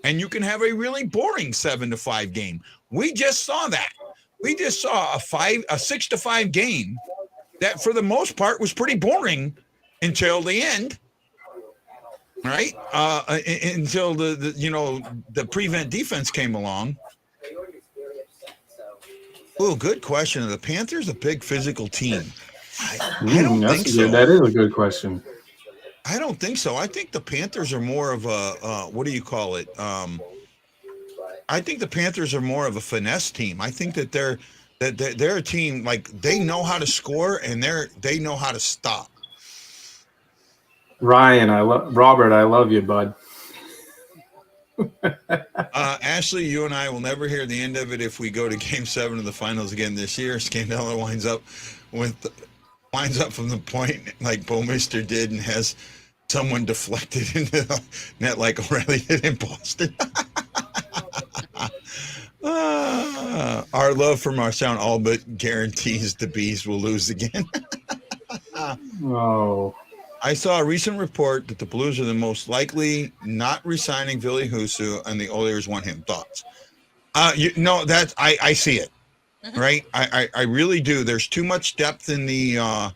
and you can have a really boring 7-5 game. We just saw that. We just saw a 6-5 game that, for the most part, was pretty boring until the end, right? Until the prevent defense came along. Oh, good question. Are the Panthers a big physical team? I don't think so. That is a good question. I don't think so. I think the Panthers are more of a what do you call it? I think the Panthers are more of a finesse team. I think that they're a team, like, they know how to score and they know how to stop. Ryan, Robert, I love you, bud. Ashley, you and I will never hear the end of it if we go to Game 7 of the finals again this year. Scandella winds up from the point like Bouwmeester did and has someone deflected into the net like O'Reilly did in Boston. Our love for Marchand all but guarantees the Bees will lose again. Oh. I saw a recent report that the Blues are the most likely not re-signing Ville Husso, and the Oilers want him. Thoughts? I see it. Right? I really do. There's too much depth in the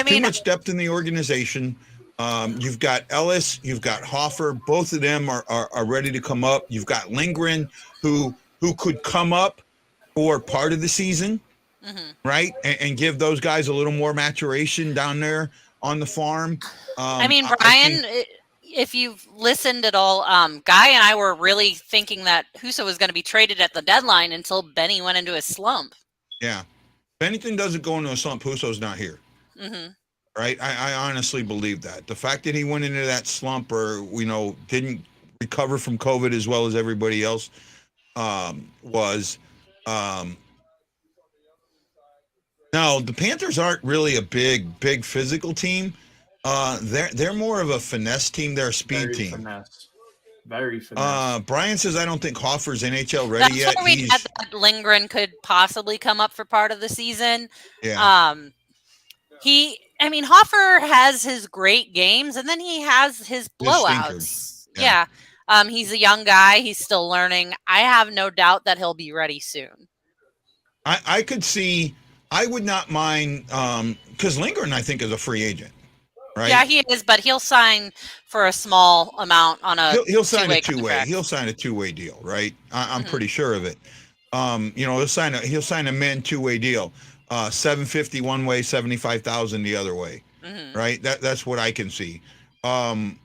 too much depth in the organization. You've got Ellis, you've got Hoffer. Both of them are ready to come up. You've got Lindgren, who could come up for part of the season, right? And give those guys a little more maturation down there on the farm. I mean, Brian, if you've listened at all, Guy and I were really thinking that Husso was going to be traded at the deadline until Benny went into a slump. Yeah. If anything doesn't go into a slump, Husso's not here. Right? I honestly believe that. The fact that he went into that slump or, didn't recover from COVID as well as everybody else was. Now, the Panthers aren't really a big physical team. They're more of a finesse team. They're a speed team. Very finesse. Brian says, I don't think Hoffer's NHL ready yet. That's where we had that Lindgren could possibly come up for part of the season. Yeah. Hoffer has his great games, and then he has his blowouts. Yeah. He's a young guy. He's still learning. I have no doubt that he'll be ready soon. I could see, I would not mind, because Lindgren, I think, is a free agent. Right? Yeah, he is, but he'll sign for a small amount on a he'll sign a two-way two-way. contract. He'll sign a two-way deal, right? I'm pretty sure of it. He'll sign a men two-way deal. $750 one way, $75,000 the other way. Right? That's what I can see. What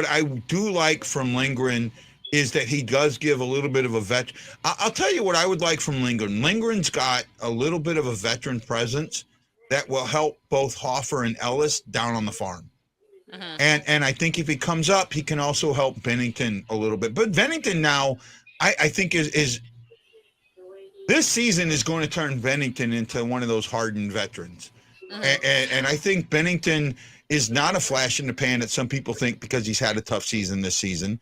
I do like from Lindgren is that he does give a little bit of a vet. I'll tell you what I would like from Lindgren. Lindgren's got a little bit of a veteran presence that will help both Hoffer and Ellis down on the farm. And I think if he comes up, he can also help Bennington a little bit. But Bennington now, I think is this season is going to turn Bennington into one of those hardened veterans. And I think Bennington is not a flash in the pan that some people think because he's had a tough season this season.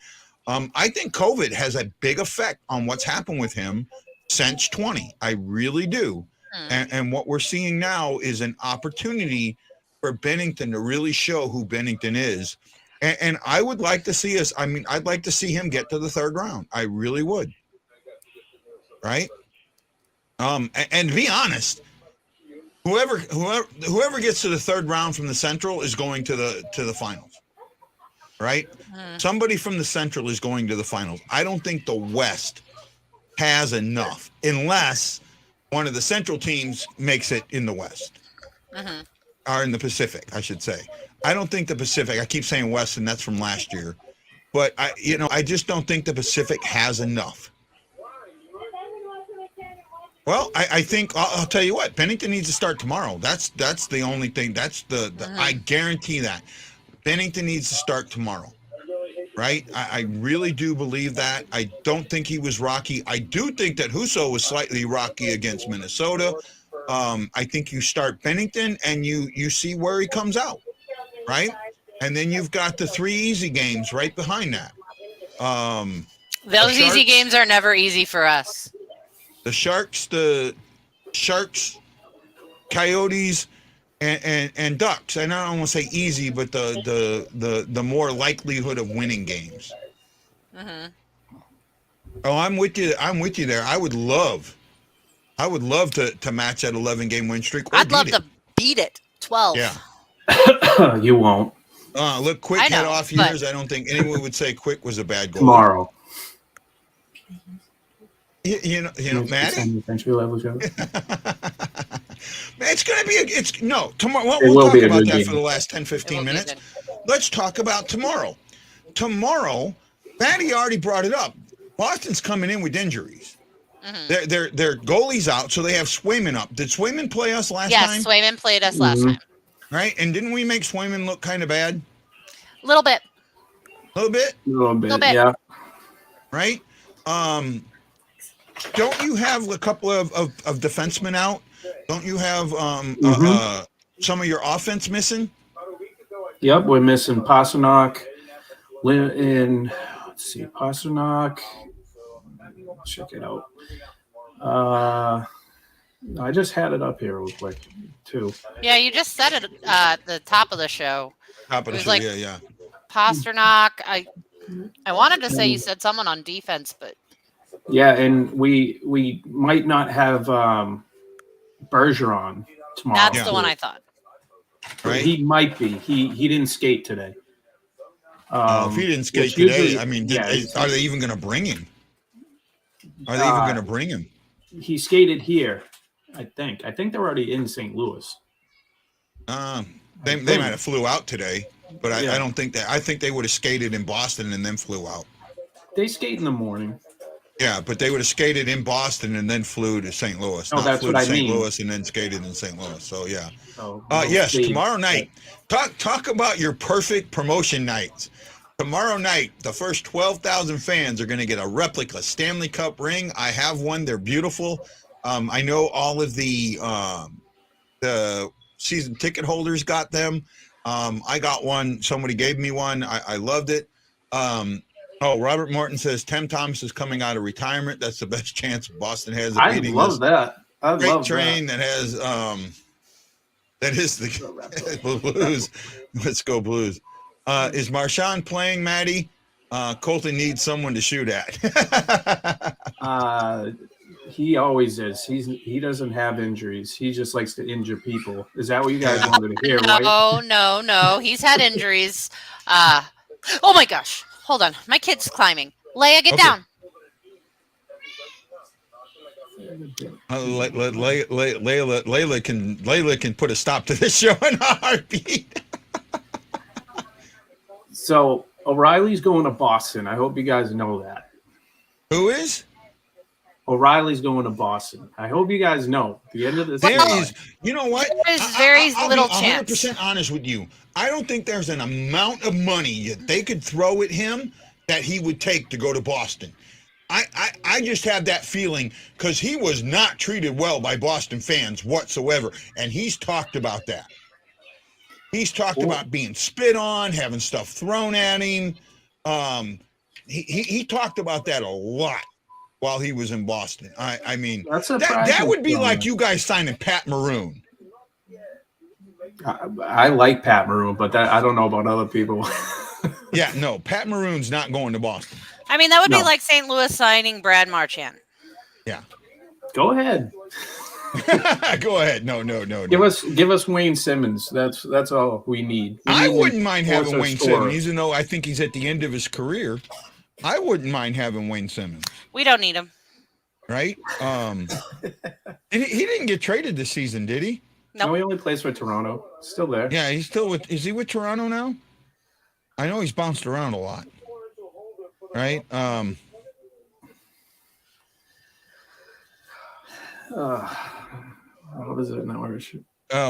I think COVID has a big effect on what's happened with him since 20. I really do. And what we're seeing now is an opportunity for Bennington to really show who Bennington is. And I would like to see I'd like to see him get to the third round. I really would. Right? And to be honest, whoever gets to the third round from the Central is going to the finals. Right? Somebody from the Central is going to the finals. I don't think the West has enough unless one of the Central teams makes it in the West. Or in the Pacific, I should say. I don't think the Pacific, I keep saying West, and that's from last year. But I just don't think the Pacific has enough. Well, I think I'll tell you what, Bennington needs to start tomorrow. That's the only thing. That's the I guarantee that. Bennington needs to start tomorrow. Right? I really do believe that. I don't think he was rocky. I do think that Husso was slightly rocky against Minnesota. I think you start Bennington and you see where he comes out, right? And then you've got the 3 easy games right behind that. Those easy games are never easy for us. The Sharks, Coyotes, and Ducks. And I don't want to say easy, but the more likelihood of winning games. Oh, I'm with you there. I would love to match that 11-game win streak. I'd love to beat it. 12. Yeah. You won't. Look, Quick had off years. I don't think anyone would say Quick was a bad goalie. Tomorrow. You know, Matty? It's going to be tomorrow. Well, we'll talk about that for the last 10, 15 minutes. Let's talk about tomorrow. Tomorrow, Matty already brought it up. Boston's coming in with injuries. Their goalie's out, so they have Swayman up. Did Swayman play us last time? Yes, Swayman played us last time. Right? And didn't we make Swayman look kind of bad? A little bit. A little bit, yeah. Right? Don't you have a couple of defensemen out? Don't you have some of your offense missing? Yep, we're missing Pasternak. Let's see, Pasternak. Check it out. I just had it up here real quick, too. Yeah, you just said it at the top of the show. Yeah. Pasternak. I wanted to say you said someone on defense, but yeah, and we might not have Bergeron tomorrow. That's the one I thought. Right? He might be. He didn't skate today. If he didn't skate today, I mean, are they even going to bring him? Are they even going to bring him? he skated here. I think they're already in St. Louis. They might have flew out today, but I Yeah. don't think that. I think they would have skated in Boston and then flew out. They skate in the morning. Yeah, but they would have skated in Boston and then flew to St. Louis. Oh, not that's flew what to I St. mean. Louis and then skated in St. Louis. So yeah. So Yes, tomorrow night. Talk about your perfect promotion nights. Tomorrow night, the first 12,000 fans are going to get a replica Stanley Cup ring. I have one. They're beautiful. I know all of the season ticket holders got them. I got one. Somebody gave me one. I loved it. Robert Morton says Tim Thomas is coming out of retirement. That's the best chance Boston has of beating love that. I great love train that has that is the Blues. Let's go Blues. Is Marchand playing, Matty? Colton needs someone to shoot at. He always is. He doesn't have injuries. He just likes to injure people. Is that what you guys wanted to hear, right? No. He's had injuries. Oh my gosh. Hold on. My kid's climbing. Leia, get down. Layla can put a stop to this show in a heartbeat. So O'Reilly's going to Boston. I hope you guys know that. Who is? O'Reilly's going to Boston. I hope you guys know. At the end of this, you know what? There's very little I'll chance. be 100% honest with you. I don't think there's an amount of money that they could throw at him that he would take to go to Boston. I just have that feeling because he was not treated well by Boston fans whatsoever, and he's talked about that. He's talked about being spit on, having stuff thrown at him. He talked about that a lot while he was in Boston. I mean, that would be like you guys signing Pat Maroon. I like Pat Maroon, but I don't know about other people. Yeah, no, Pat Maroon's not going to Boston. I mean, that would be like St. Louis signing Brad Marchand. Yeah. Go ahead. Go ahead. No. Give us Wayne Simmons. That's all we need. I wouldn't mind having Wayne Simmons, even though I think he's at the end of his career. I wouldn't mind having Wayne Simmons. We don't need him. Right? And he didn't get traded this season, did he? Nope. No, he only plays for Toronto. Still there. Yeah, he's still with. Is he with Toronto now? I know he's bounced around a lot. Right? What is it now?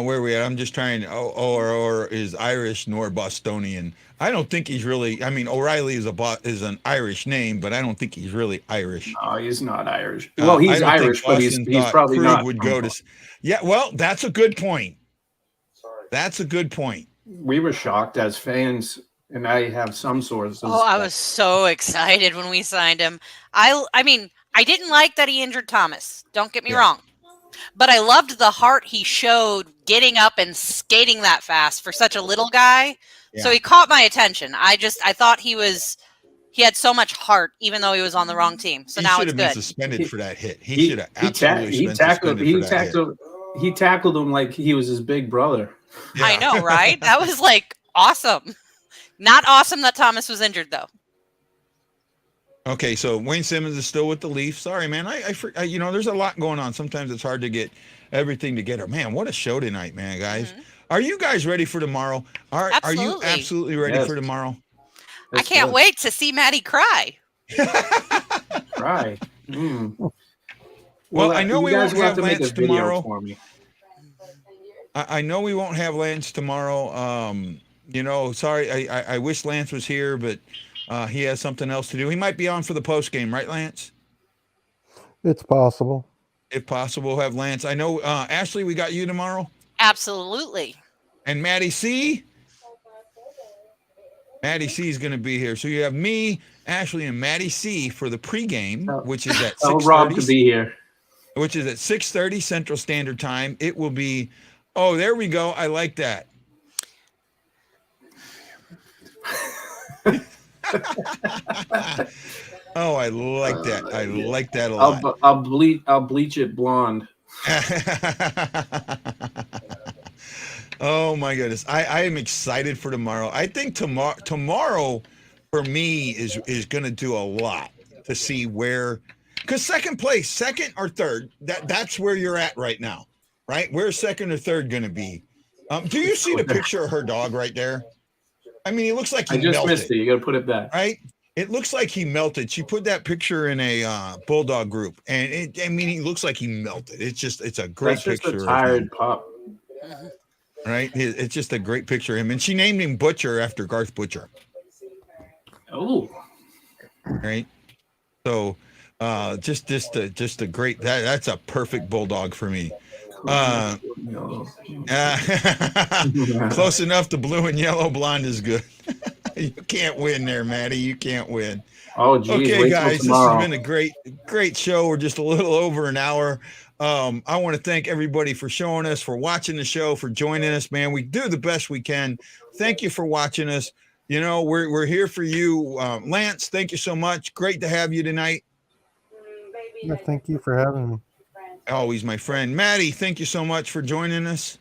Where are we at? I'm just trying. Or is Irish nor Bostonian. I don't think he's really. I mean, O'Reilly is an Irish name, but I don't think he's really Irish. No, he's not Irish. Well, he's Irish, but he's probably Krug not. Would go to. Yeah, well, that's a good point. That's a good point. We were shocked as fans, and I have some sources. Oh, I was so excited when we signed him. I mean, I didn't like that he injured Thomas. Don't get me wrong. But I loved the heart he showed getting up and skating that fast for such a little guy. Yeah. So he caught my attention. I thought he had so much heart, even though he was on the wrong team. So now it's good. He should have been suspended for that hit. He should have absolutely been suspended for that hit. He tackled him like he was his big brother. Yeah. I know, right? That was like awesome. Not awesome that Thomas was injured, though. Okay, so Wayne Simmons is still with the Leafs. Sorry, man. I there's a lot going on. Sometimes it's hard to get everything together. Man, what a show tonight, man, guys. Mm-hmm. Are you guys ready for tomorrow? Are you absolutely ready for tomorrow? I can't wait to see Matty cry. Cry. Mm. Well, I know we won't have Lance tomorrow. I know we won't have Lance tomorrow. Sorry, I wish Lance was here, but he has something else to do. He might be on for the post game, right, Lance? It's possible. If possible, have Lance. I know, Ashley, we got you tomorrow. Absolutely. And Matty C. Matty C is going to be here. So you have me, Ashley, and Matty C for the pregame, which is at 6:30. Rob to be here. Which is at 6:30 Central Standard Time. It will be. Oh, there we go. I like that. Oh, I like that. I like that a lot. I'll bleach it blonde. Oh my goodness. I am excited for tomorrow. I think tomorrow for me is going to do a lot to see where because second place, second or third, that's where you're at right now, right? Where's second or third going to be? Do you see the picture of her dog right there? I mean, he looks like he I just melted, missed it. You got to put it back. right? It looks like he melted. She put that picture in a bulldog group, and he looks like he melted. It's a great That's just picture. a tired pup. Right? It's just a great picture of him, and she named him Butcher after Garth Butcher. Oh, Right. So, just a great. That's a perfect bulldog for me. Close enough to blue and yellow. Blonde is good. You can't win there, Matty. You can't win. Oh, geez. Okay, guys, this tomorrow. has been a great show. We're just a little over an hour. I want to thank everybody for showing us, for watching the show, for joining us, man. We do the best we can. Thank you for watching us. You know, we're here for you. Lance, thank you so much. Great to have you tonight. Yeah, thank you for having me. Always my friend. Matty, thank you so much for joining us.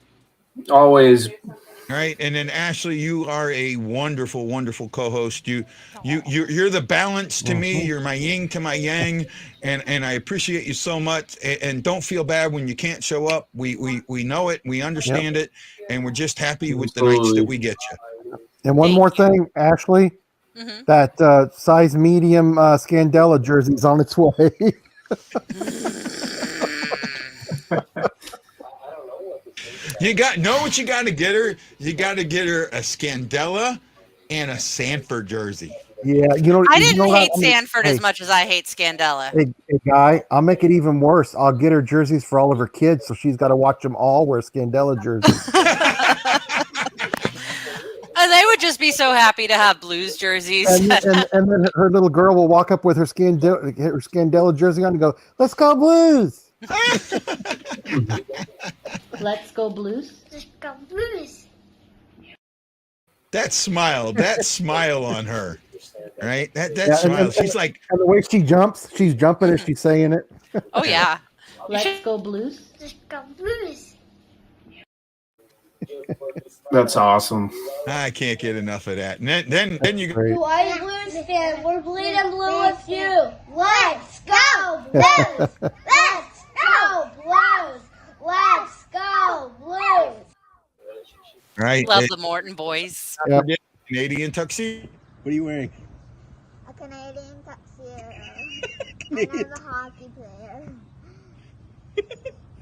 Always. All right. And then Ashley, you are a wonderful, wonderful co-host. You're the balance to me. You're my yin to my yang. And I appreciate you so much. And don't feel bad when you can't show up. We know it. We understand it. And we're just happy with the nights that we get you. And one more thing, Ashley, that size medium Scandella jersey is on its way. You know what you got to get her? You got to get her a Scandella and a Sanford jersey. Yeah, I didn't hate Sanford as much as I hate Scandella. Hey, guy, I'll make it even worse. I'll get her jerseys for all of her kids, so she's got to watch them all wear Scandella jerseys. And they would just be so happy to have Blues jerseys. And then her little girl will walk up with her Scandella jersey on and go, "Let's go Blues!" Let's go Blues. Let's go Blues. That smile on her, right? That smile. She's like, and the way she jumps, she's jumping as she's saying it. Oh yeah. Let's go Blues. Let's go Blues. That's awesome. I can't get enough of that. And then you go. Why Blues fan? We're bleeding blue with you. Let's go Blues. Let's go Blues. Let's go Blues. Right. Love the Morton boys. Yep. Canadian tuxedo. What are you wearing? A Canadian tuxedo. I'm a hockey player.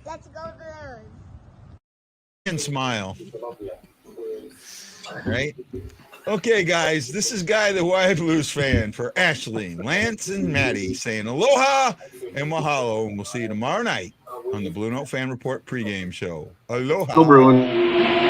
Let's go Blues. And smile. Right? Okay, guys, this is Guy the Why Blues fan for Ashley, Lance, and Matty saying aloha and mahalo, and we'll see you tomorrow night on the Blue Note Fan Report pregame show. Aloha. Go Bruins.